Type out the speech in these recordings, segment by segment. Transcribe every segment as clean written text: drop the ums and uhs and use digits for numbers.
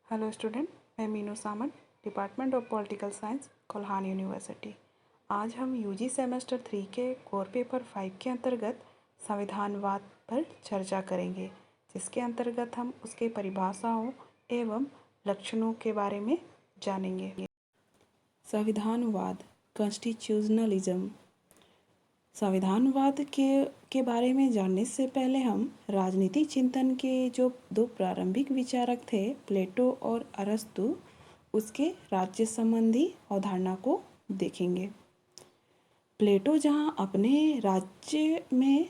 Hello student, मैं Meenu Samant, department of political science, Kolhan university. आज हम यूजी सेमेस्टर 3 के कोर पेपर 5 के अंतर्गत संविधानवाद पर चर्चा करेंगे, जिसके अंतर्गत हम उसके परिभाषाओं एवं लक्षणों के बारे में जानेंगे। संविधानवाद, कॉन्स्टिट्यूशनलिज्म। संविधानवाद के बारे में जानने से पहले हम राजनीतिक चिंतन के जो दो प्रारंभिक विचारक थे, प्लेटो और अरस्तु, उसके राज्य संबंधी अवधारणा को देखेंगे। प्लेटो जहाँ अपने राज्य में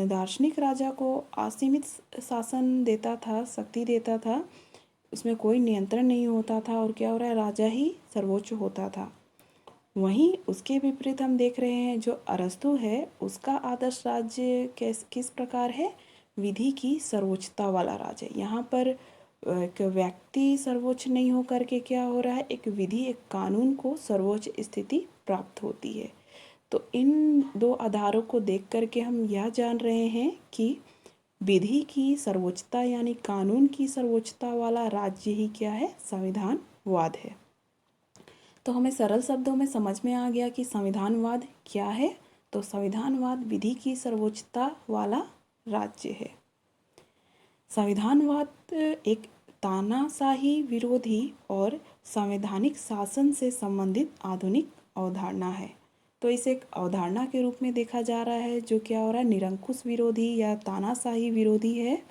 दार्शनिक राजा को असीमित शासन देता था, शक्ति देता था, उसमें कोई नियंत्रण नहीं होता था और क्या हो रहा है, राजा ही सर्वोच्च होता था। वहीं उसके विपरीत हम देख रहे हैं जो अरस्तु है, उसका आदर्श राज्य किस प्रकार है, विधि की सर्वोच्चता वाला राज्य। यहाँ पर एक व्यक्ति सर्वोच्च नहीं होकर के क्या हो रहा है, एक विधि, एक कानून को सर्वोच्च स्थिति प्राप्त होती है। तो इन दो आधारों को देख करके हम यह जान रहे हैं कि विधि की सर्वोच्चता यानी कानून की सर्वोच्चता वाला राज्य ही क्या है, संविधानवाद है। तो हमें सरल शब्दों में समझ में आ गया कि संविधानवाद क्या है। तो संविधानवाद विधि की सर्वोच्चता वाला राज्य है। संविधानवाद एक तानाशाही विरोधी और संवैधानिक शासन से संबंधित आधुनिक अवधारणा है। तो इसे एक अवधारणा के रूप में देखा जा रहा है जो क्या हो रहा है, निरंकुश विरोधी या तानाशाही विरोधी है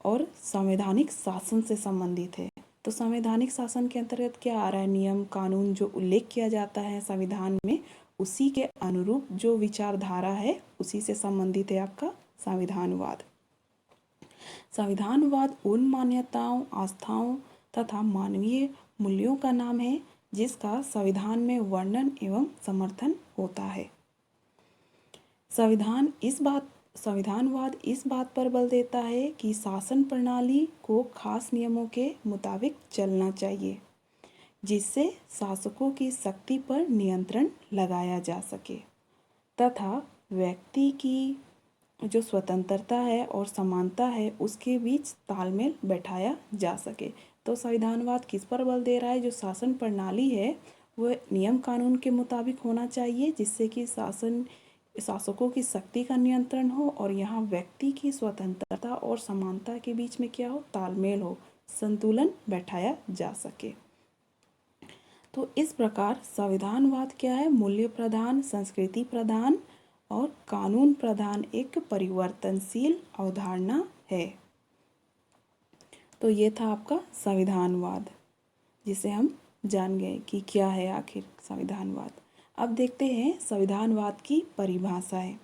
और संवैधानिक शासन से संबंधित है। तो संवैधानिक शासन के अंतर्गत क्या आ रहा है, नियम कानून जो उल्लेख किया जाता है संविधान में, उसी के अनुरूप जो विचारधारा है उसी से संबंधित है आपका संविधानवाद। संविधानवाद उन मान्यताओं, आस्थाओं तथा मानवीय मूल्यों का नाम है जिसका संविधान में वर्णन एवं समर्थन होता है। संविधानवाद इस बात पर बल देता है कि शासन प्रणाली को खास नियमों के मुताबिक चलना चाहिए, जिससे शासकों की शक्ति पर नियंत्रण लगाया जा सके तथा व्यक्ति की जो स्वतंत्रता है और समानता है उसके बीच तालमेल बैठाया जा सके। तो संविधानवाद किस पर बल दे रहा है, जो शासन प्रणाली है वह नियम कानून के मुताबिक होना चाहिए, जिससे कि शासकों की शक्ति का नियंत्रण हो और यहाँ व्यक्ति की स्वतंत्रता और समानता के बीच में क्या हो, तालमेल हो, संतुलन बैठाया जा सके। तो इस प्रकार संविधानवाद क्या है, मूल्य प्रधान, संस्कृति प्रधान और कानून प्रधान एक परिवर्तनशील अवधारणा है। तो ये था आपका संविधानवाद, जिसे हम जान गए कि क्या है आखिर संविधानवाद। अब देखते हैं संविधानवाद की परिभाषाएं।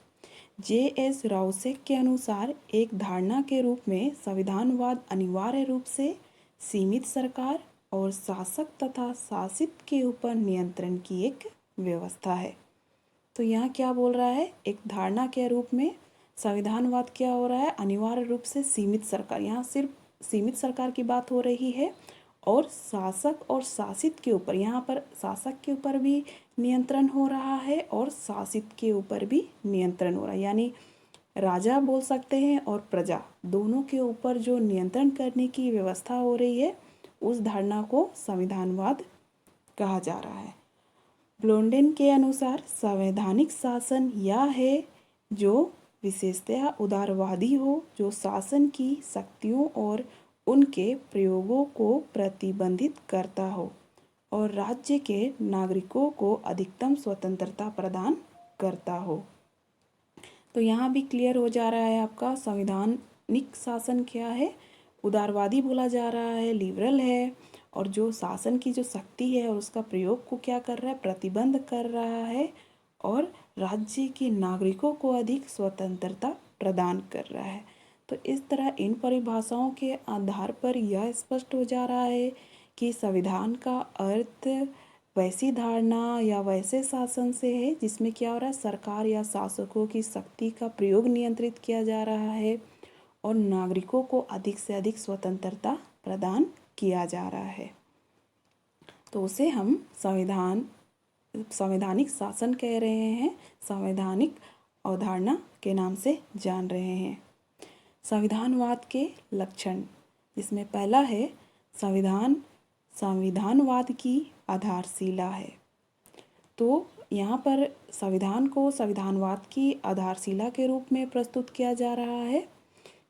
जे.एस. राउसेक के अनुसार एक धारणा के रूप में संविधानवाद अनिवार्य रूप से सीमित सरकार और शासक तथा शासित के ऊपर नियंत्रण की एक व्यवस्था है। तो यहाँ क्या बोल रहा है, एक धारणा के रूप में संविधानवाद क्या हो रहा है, अनिवार्य रूप से सीमित सरकार, यहाँ सिर्फ सीमित सरकार की बात हो रही है और शासक और शासित के ऊपर, यहाँ पर शासक के ऊपर भी नियंत्रण हो रहा है और शासित के ऊपर भी नियंत्रण हो रहा है, यानी राजा बोल सकते हैं और प्रजा दोनों के ऊपर जो नियंत्रण करने की व्यवस्था हो रही है, उस धारणा को संविधानवाद कहा जा रहा है। ब्लोंडेन के अनुसार संवैधानिक शासन यह है जो विशेषतः उदारवादी हो, जो शासन की शक्तियों और उनके प्रयोगों को प्रतिबंधित करता हो और राज्य के नागरिकों को अधिकतम स्वतंत्रता प्रदान करता हो। तो यहाँ भी क्लियर हो जा रहा है आपका संवैधानिक शासन क्या है, उदारवादी बोला जा रहा है, लिबरल है, और जो शासन की जो शक्ति है और उसका प्रयोग को क्या कर रहा है, प्रतिबंध कर रहा है और राज्य के नागरिकों को अधिक स्वतंत्रता प्रदान कर रहा है। तो इस तरह इन परिभाषाओं के आधार पर यह स्पष्ट हो जा रहा है कि संविधान का अर्थ वैसी धारणा या वैसे शासन से है जिसमें क्या हो रहा है, सरकार या शासकों की शक्ति का प्रयोग नियंत्रित किया जा रहा है और नागरिकों को अधिक से अधिक स्वतंत्रता प्रदान किया जा रहा है। तो उसे हम संवैधानिक शासन कह रहे हैं, संवैधानिक अवधारणा के नाम से जान रहे हैं। संविधानवाद के लक्षण, जिसमें पहला है संविधान संविधानवाद की आधारशिला है। तो यहाँ पर संविधान को संविधानवाद की आधारशिला के रूप में प्रस्तुत किया जा रहा है,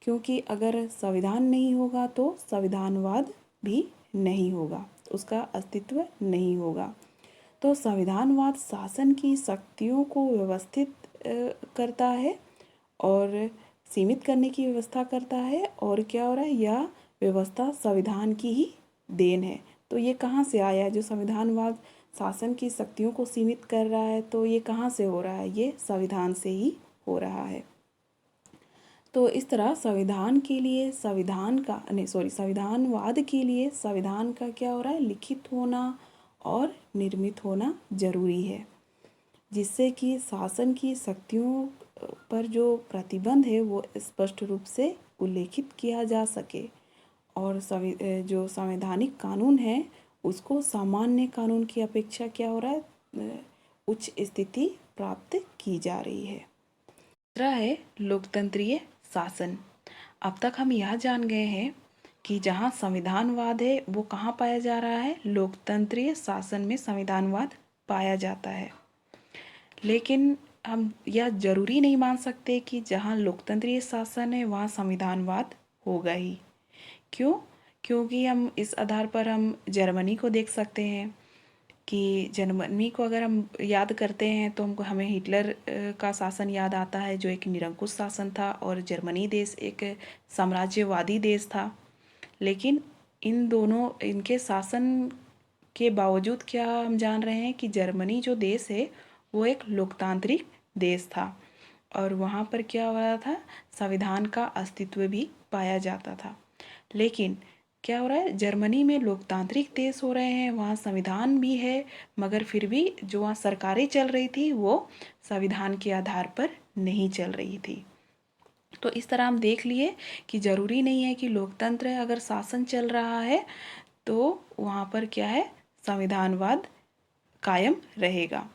क्योंकि अगर संविधान नहीं होगा तो संविधानवाद भी नहीं होगा, उसका अस्तित्व नहीं होगा। तो संविधानवाद शासन की शक्तियों को व्यवस्थित करता है और सीमित करने की व्यवस्था करता है। और क्या हो रहा है, यह व्यवस्था संविधान की ही देन है। तो ये कहाँ से आया, जो संविधानवाद शासन की शक्तियों को सीमित कर रहा है, तो ये कहाँ से हो रहा है, ये संविधान से ही हो रहा है। तो इस तरह संविधान के लिए संविधानवाद के लिए संविधान का क्या हो रहा है, लिखित होना और निर्मित होना जरूरी है, जिससे कि शासन की शक्तियों पर जो प्रतिबंध है वो स्पष्ट रूप से उल्लेखित किया जा सके और जो संवैधानिक कानून है उसको सामान्य कानून की अपेक्षा क्या हो रहा है, उच्च स्थिति प्राप्त की जा रही है। दूसरा है लोकतंत्रीय शासन। अब तक हम यह जान गए हैं कि जहाँ संविधानवाद है वो कहाँ पाया जा रहा है, लोकतंत्रीय शासन में संविधानवाद पाया जाता है। लेकिन हम यह जरूरी नहीं मान सकते कि जहाँ लोकतंत्रीय शासन है वहाँ संविधानवाद होगा ही। क्यों? क्योंकि हम इस आधार पर हम जर्मनी को देख सकते हैं कि जर्मनी को अगर हम याद करते हैं तो हमें हिटलर का शासन याद आता है, जो एक निरंकुश शासन था, और जर्मनी देश एक साम्राज्यवादी देश था। लेकिन इनके शासन के बावजूद क्या हम जान रहे हैं कि जर्मनी जो देश है वो एक लोकतांत्रिक देश था और वहाँ पर क्या हो रहा था, संविधान का अस्तित्व भी पाया जाता था। लेकिन क्या हो रहा है, जर्मनी में लोकतांत्रिक देश हो रहे हैं, वहाँ संविधान भी है, मगर फिर भी जो वहाँ सरकारें चल रही थी वो संविधान के आधार पर नहीं चल रही थी। तो इस तरह हम देख लिए कि जरूरी नहीं है कि लोकतंत्र अगर शासन चल रहा है तो वहाँ पर क्या है, संविधानवाद कायम रहेगा।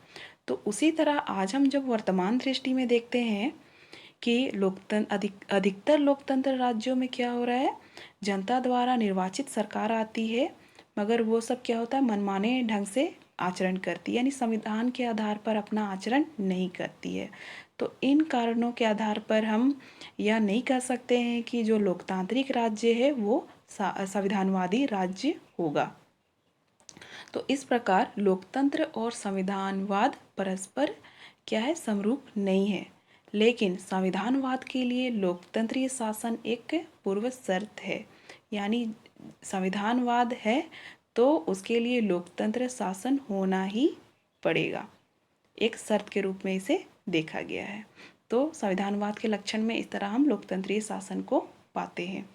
तो उसी तरह आज हम जब वर्तमान दृष्टि में देखते हैं कि अधिकतर लोकतंत्र राज्यों में क्या हो रहा है, जनता द्वारा निर्वाचित सरकार आती है, मगर वो सब क्या होता है, मनमाने ढंग से आचरण करती है, यानी संविधान के आधार पर अपना आचरण नहीं करती है। तो इन कारणों के आधार पर हम यह नहीं कह सकते हैं कि जो लोकतांत्रिक राज्य है वो संविधानवादी राज्य होगा। तो इस प्रकार लोकतंत्र और संविधानवाद परस्पर क्या है, समरूप नहीं है। लेकिन संविधानवाद के लिए लोकतंत्रीय शासन एक पूर्व शर्त है, यानी संविधानवाद है तो उसके लिए लोकतंत्र शासन होना ही पड़ेगा, एक शर्त के रूप में इसे देखा गया है। तो संविधानवाद के लक्षण में इस तरह हम लोकतंत्रीय शासन को पाते हैं।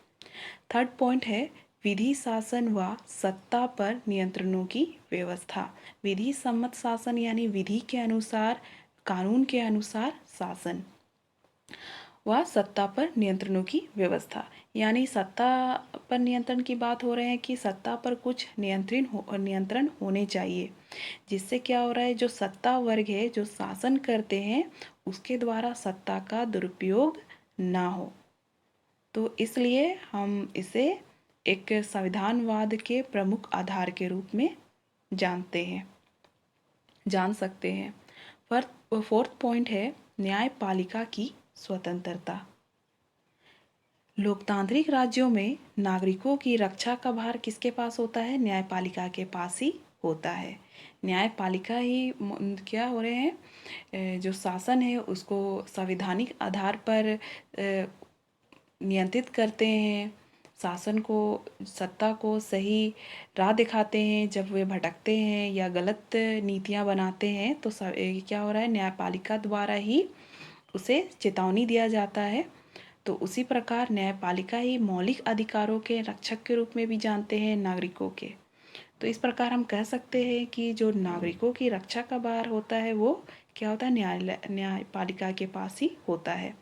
थर्ड पॉइंट है विधि शासन व सत्ता पर नियंत्रणों की व्यवस्था। विधि सम्मत शासन यानी विधि के अनुसार, कानून के अनुसार शासन व सत्ता पर नियंत्रणों की व्यवस्था, यानी सत्ता पर नियंत्रण की बात हो रहे हैं कि सत्ता पर कुछ नियंत्रण होने चाहिए, जिससे क्या हो रहा है, जो सत्ता वर्ग है जो शासन करते हैं उसके द्वारा सत्ता का दुरुपयोग ना हो। तो इसलिए हम इसे एक संविधानवाद के प्रमुख आधार के रूप में जान सकते हैं। फोर्थ पॉइंट है न्यायपालिका की स्वतंत्रता। लोकतांत्रिक राज्यों में नागरिकों की रक्षा का भार किसके पास होता है, न्यायपालिका के पास ही होता है। न्यायपालिका ही क्या हो रहे हैं, जो शासन है उसको संवैधानिक आधार पर नियंत्रित करते हैं, शासन को, सत्ता को सही राह दिखाते हैं। जब वे भटकते हैं या गलत नीतियां बनाते हैं तो क्या हो रहा है, न्यायपालिका द्वारा ही उसे चेतावनी दिया जाता है। तो उसी प्रकार न्यायपालिका ही मौलिक अधिकारों के रक्षक के रूप में भी जानते हैं नागरिकों के। तो इस प्रकार हम कह सकते हैं कि जो नागरिकों की रक्षा का भार होता है वो क्या होता है, न्यायपालिका के पास ही होता है।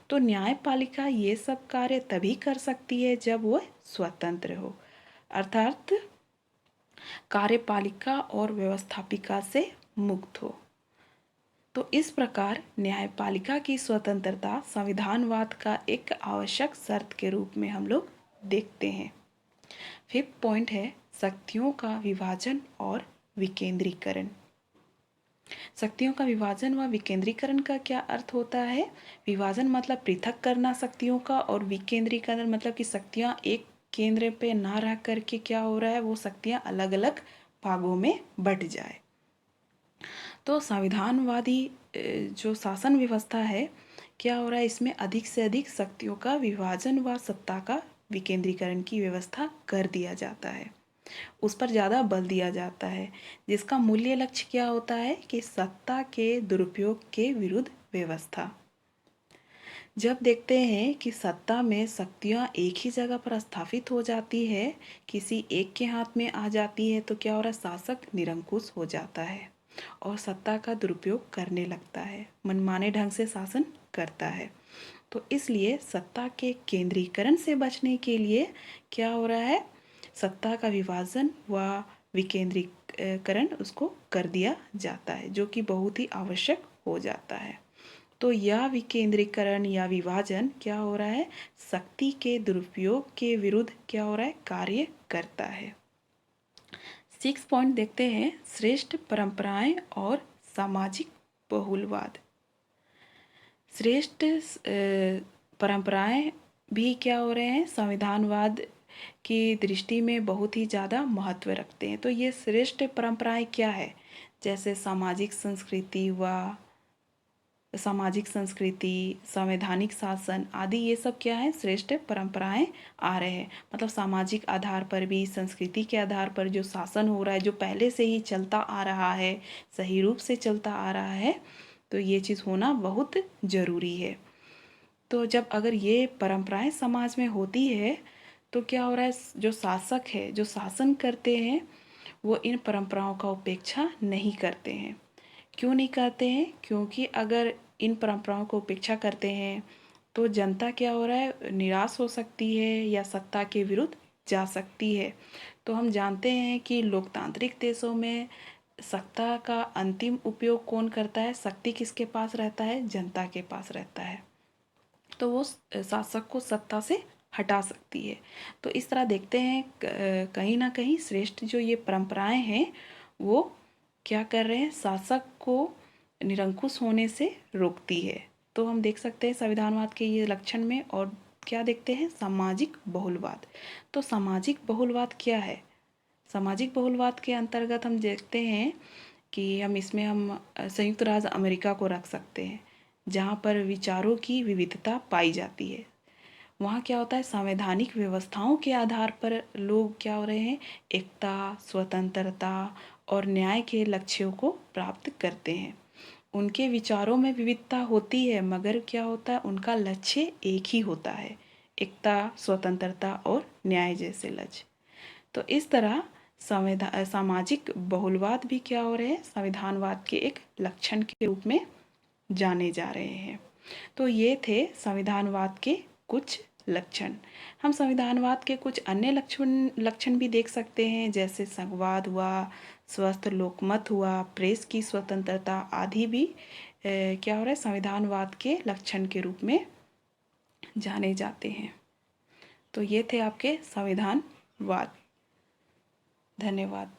तो न्यायपालिका ये सब कार्य तभी कर सकती है जब वह स्वतंत्र हो, अर्थात कार्यपालिका और व्यवस्थापिका से मुक्त हो। तो इस प्रकार न्यायपालिका की स्वतंत्रता संविधानवाद का एक आवश्यक शर्त के रूप में हम लोग देखते हैं। फिफ्थ पॉइंट है शक्तियों का विभाजन और विकेंद्रीकरण। शक्तियों का विभाजन व विकेंद्रीकरण का क्या अर्थ होता है? विभाजन मतलब पृथक करना शक्तियों का, और विकेंद्रीकरण मतलब कि शक्तियाँ एक केंद्र पे ना रह करके क्या हो रहा है, वो शक्तियाँ अलग अलग भागों में बट जाए। तो संविधानवादी जो शासन व्यवस्था है, क्या हो रहा है, इसमें अधिक से अधिक शक्तियों का विभाजन व सत्ता का विकेंद्रीकरण की व्यवस्था कर दिया जाता है, उस पर ज़्यादा बल दिया जाता है, जिसका मूल्य लक्ष्य क्या होता है कि सत्ता के दुरुपयोग के विरुद्ध व्यवस्था। जब देखते हैं कि सत्ता में शक्तियाँ एक ही जगह पर स्थापित हो जाती है, किसी एक के हाथ में आ जाती है, तो क्या हो रहा है, शासक निरंकुश हो जाता है और सत्ता का दुरुपयोग करने लगता है, मनमाने ढंग से शासन करता है। तो इसलिए सत्ता के केंद्रीकरण से बचने के लिए क्या हो रहा है, सत्ता का विभाजन व विकेंद्रीकरण उसको कर दिया जाता है, जो कि बहुत ही आवश्यक हो जाता है। तो यह विकेंद्रीकरण या विभाजन क्या हो रहा है, शक्ति के दुरुपयोग के विरुद्ध क्या हो रहा है, कार्य करता है। 6 पॉइंट देखते हैं, श्रेष्ठ परंपराएं और सामाजिक बहुलवाद। श्रेष्ठ परंपराएं भी क्या हो रहे हैं, संविधानवाद की दृष्टि में बहुत ही ज़्यादा महत्व रखते हैं। तो ये श्रेष्ठ परंपराएं क्या है, जैसे सामाजिक संस्कृति, संवैधानिक शासन आदि, ये सब क्या है, श्रेष्ठ परंपराएं आ रहे हैं। मतलब सामाजिक आधार पर भी, संस्कृति के आधार पर जो शासन हो रहा है, जो पहले से ही चलता आ रहा है, सही रूप से चलता आ रहा है, तो ये चीज़ होना बहुत ज़रूरी है। तो जब अगर ये परंपराएं समाज में होती है, तो क्या हो रहा है, जो शासक है, जो शासन करते हैं, वो इन परंपराओं का उपेक्षा नहीं करते हैं। क्यों नहीं करते हैं? क्योंकि अगर इन परंपराओं को उपेक्षा करते हैं, तो जनता क्या हो रहा है, निराश हो सकती है या सत्ता के विरुद्ध जा सकती है। तो हम जानते हैं कि लोकतांत्रिक देशों में सत्ता का अंतिम उपयोग कौन करता है, शक्ति किसके पास रहता है, जनता के पास रहता है। तो वो शासक को सत्ता से हटा सकती है। तो इस तरह देखते हैं कहीं ना कहीं श्रेष्ठ जो ये परंपराएं हैं, वो क्या कर रहे हैं, शासक को निरंकुश होने से रोकती है। तो हम देख सकते हैं संविधानवाद के ये लक्षण में। और क्या देखते हैं, सामाजिक बहुलवाद। तो सामाजिक बहुलवाद क्या है? सामाजिक बहुलवाद के अंतर्गत हम देखते हैं कि हम संयुक्त राज्य अमेरिका को रख सकते हैं, जहाँ पर विचारों की विविधता पाई जाती है। वहाँ क्या होता है, संवैधानिक व्यवस्थाओं के आधार पर लोग क्या हो रहे हैं, एकता, स्वतंत्रता और न्याय के लक्ष्यों को प्राप्त करते हैं। उनके विचारों में विविधता होती है, मगर क्या होता है, उनका लक्ष्य एक ही होता है, एकता, स्वतंत्रता और न्याय जैसे लक्ष्य। तो इस तरह सामाजिक बहुलवाद भी क्या हो रहे हैं, संविधानवाद के एक लक्षण के रूप में जाने जा रहे हैं। तो ये थे संविधानवाद के कुछ लक्षण। हम संविधानवाद के कुछ अन्य लक्षण भी देख सकते हैं, जैसे संघवाद हुआ, स्वस्थ लोकमत हुआ, प्रेस की स्वतंत्रता आदि भी क्या हो रहा है, संविधानवाद के लक्षण के रूप में जाने जाते हैं। तो ये थे आपके संविधानवाद। धन्यवाद।